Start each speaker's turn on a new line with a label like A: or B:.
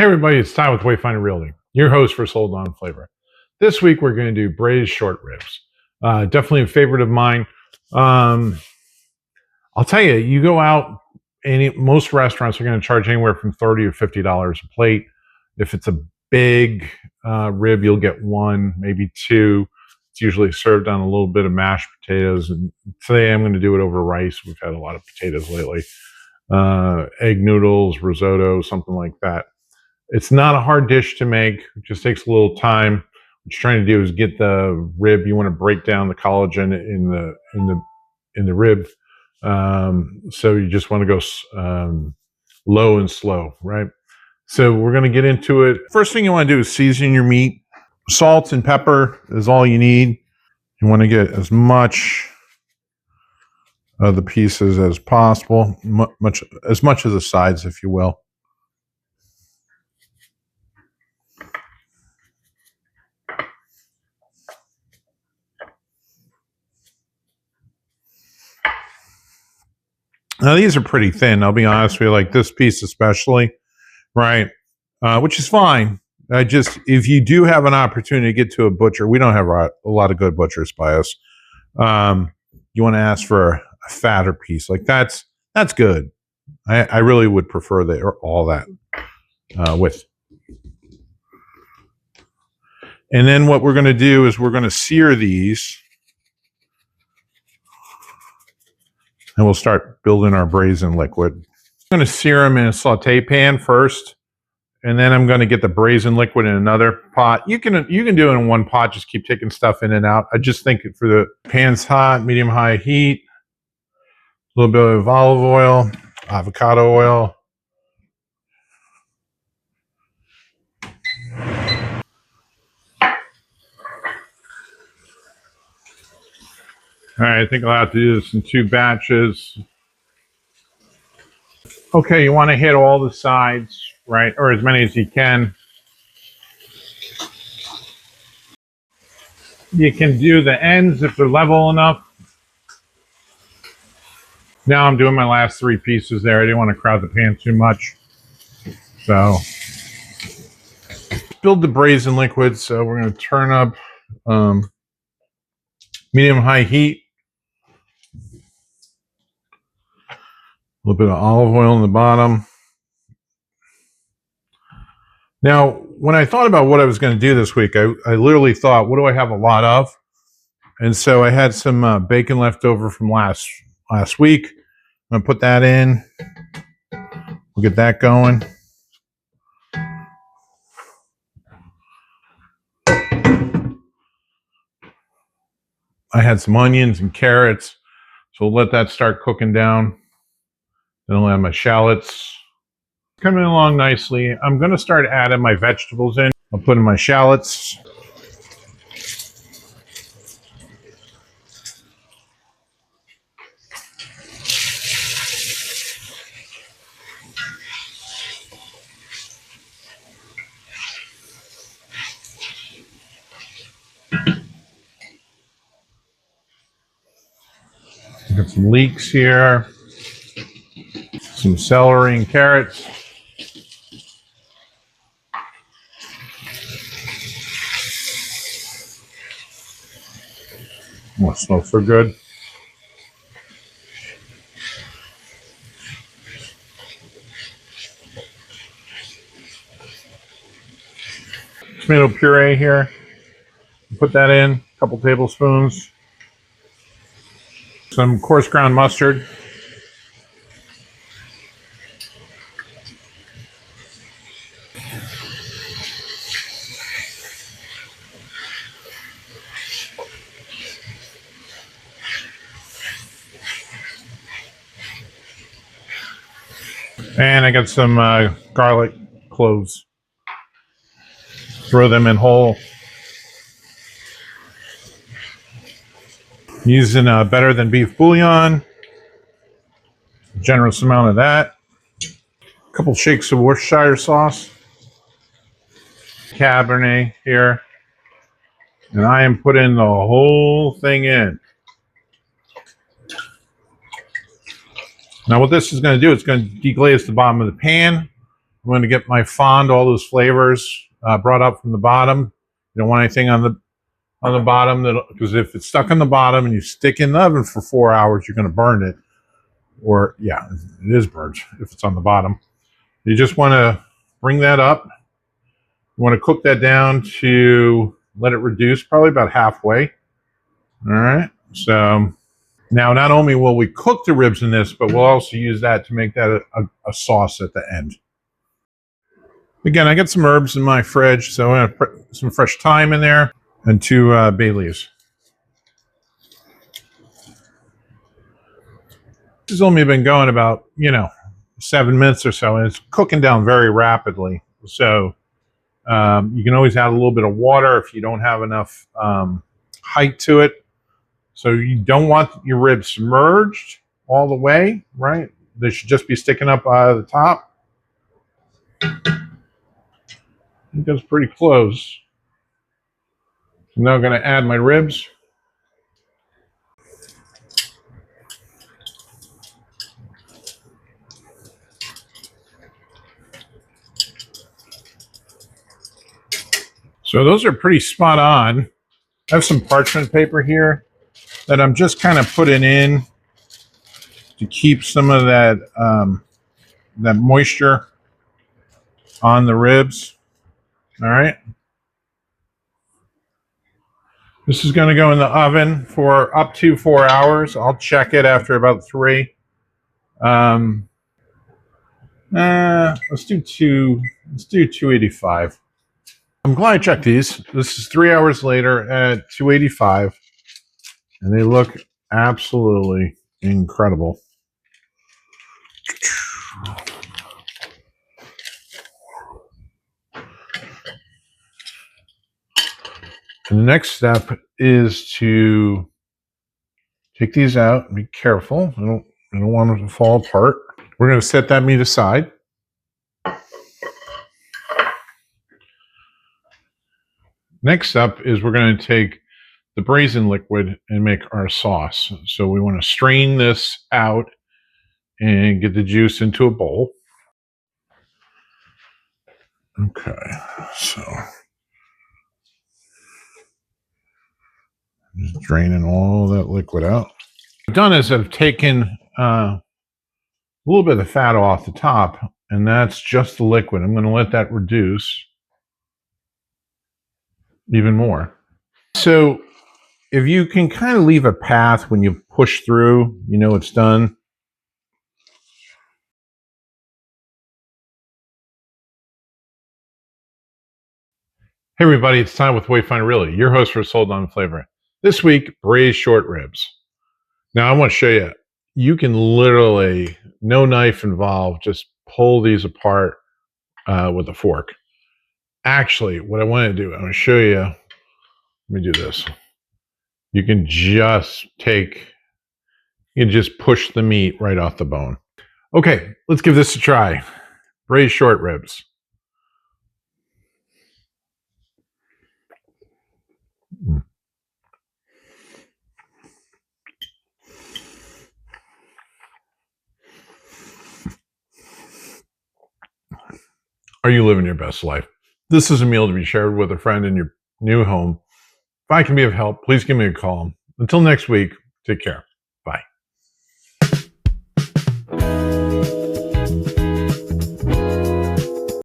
A: everybody, it's Ty with Wayfinder Realty, your host for Sold On Flavor. This week we're going to do braised short ribs. Definitely a favorite of mine. I'll tell you, you go out, and most restaurants are going to charge anywhere from $30 or $50 a plate. If it's a big rib, you'll get one, maybe two. It's usually served on a little bit of mashed potatoes. And today I'm going to do it over rice. We've had a lot of potatoes lately. Egg noodles, risotto, something like that. It's not a hard dish to make. It just takes a little time. What you're trying to do is get the rib. You want to break down the collagen in the rib. So you just want to go low and slow, right? So we're going to get into it. First thing you want to do is season your meat. Salt and pepper is all you need. You want to get as much of the pieces as possible, as much of the sides, if you will. Now these are pretty thin. I'll be honest with you, like this piece especially, right? Which is fine. If you do have an opportunity to get to a butcher, we don't have a lot of good butchers by us. You want to ask for a fatter piece, like that's good. I really would prefer all that with. And then what we're going to do is we're going to sear these, and we'll start building our braising liquid. I'm going to sear them in a saute pan first, and then I'm going to get the braising liquid in another pot. You can do it in one pot, just keep taking stuff in and out. I just think for the pan's hot, medium-high heat, a little bit of olive oil, avocado oil. All right, I think I'll have to do this in 2 batches. Okay, you want to hit all the sides, right? Or as many as you can. You can do the ends if they're level enough. Now I'm doing my last 3 pieces there. I didn't want to crowd the pan too much. So, build the braising liquid. So we're going to turn up medium-high heat. A little bit of olive oil in the bottom. Now, when I thought about what I was going to do this week, I literally thought, what do I have a lot of? And so I had some bacon left over from last week. I'm going to put that in. We'll get that going. I had some onions and carrots, so we'll let that start cooking down. Then I'll add my shallots. Coming along nicely. I'm going to start adding my vegetables in. I'll put in my shallots. Got some leeks here. Some celery and carrots. Oh, it smells so good. Tomato puree here. Put that in, a couple tablespoons. Some coarse ground mustard. And I got some garlic cloves. Throw them in whole. Using better than beef bouillon. Generous amount of that. A couple shakes of Worcestershire sauce. Cabernet here. And I am putting the whole thing in. Now what this is going to do, it's going to deglaze the bottom of the pan. I'm going to get my fond, all those flavors brought up from the bottom. You don't want anything on the bottom, because if it's stuck on the bottom and you stick in the oven for 4 hours, you're going to burn it. Or, yeah, it is burnt if it's on the bottom. You just want to bring that up. You want to cook that down to let it reduce probably about halfway. All right. So now not only will we cook the ribs in this, but we'll also use that to make that a sauce at the end. Again, I got some herbs in my fridge, so I'm going to put some fresh thyme in there and 2 bay leaves. This has only been going about, 7 minutes or so, and it's cooking down very rapidly. So you can always add a little bit of water if you don't have enough height to it. So you don't want your ribs submerged all the way, right? They should just be sticking up out of the top. I think that's pretty close. I'm now going to add my ribs. So those are pretty spot on. I have some parchment paper here that I'm just kind of putting in to keep some of that that moisture on the ribs. All right. This is going to go in the oven for up to 4 hours. I'll check it after about 3. Let's do 285. I'm glad I checked these. This is 3 hours later at 285, and they look absolutely incredible. And the next step is to take these out and be careful. I don't want them to fall apart. We're going to set that meat aside. Next up is we're going to take the braising liquid and make our sauce. So we want to strain this out and get the juice into a bowl. Okay, so just draining all that liquid out. What I've done is I've taken a little bit of the fat off the top, and that's just the liquid. I'm going to let that reduce even more. So if you can kind of leave a path when you push through, you know it's done. Hey everybody, it's time with Wayfinder Really, your host for Sold on Flavor. This week, braised short ribs. Now I want to show you, you can literally, no knife involved, just pull these apart with a fork. Actually, what I want to do, I'm going to show you, let me do this. You can just push the meat right off the bone. Okay, let's give this a try. Braised short ribs. Are you living your best life? This is a meal to be shared with a friend in your new home. If I can be of help, please give me a call. Until next week, take care.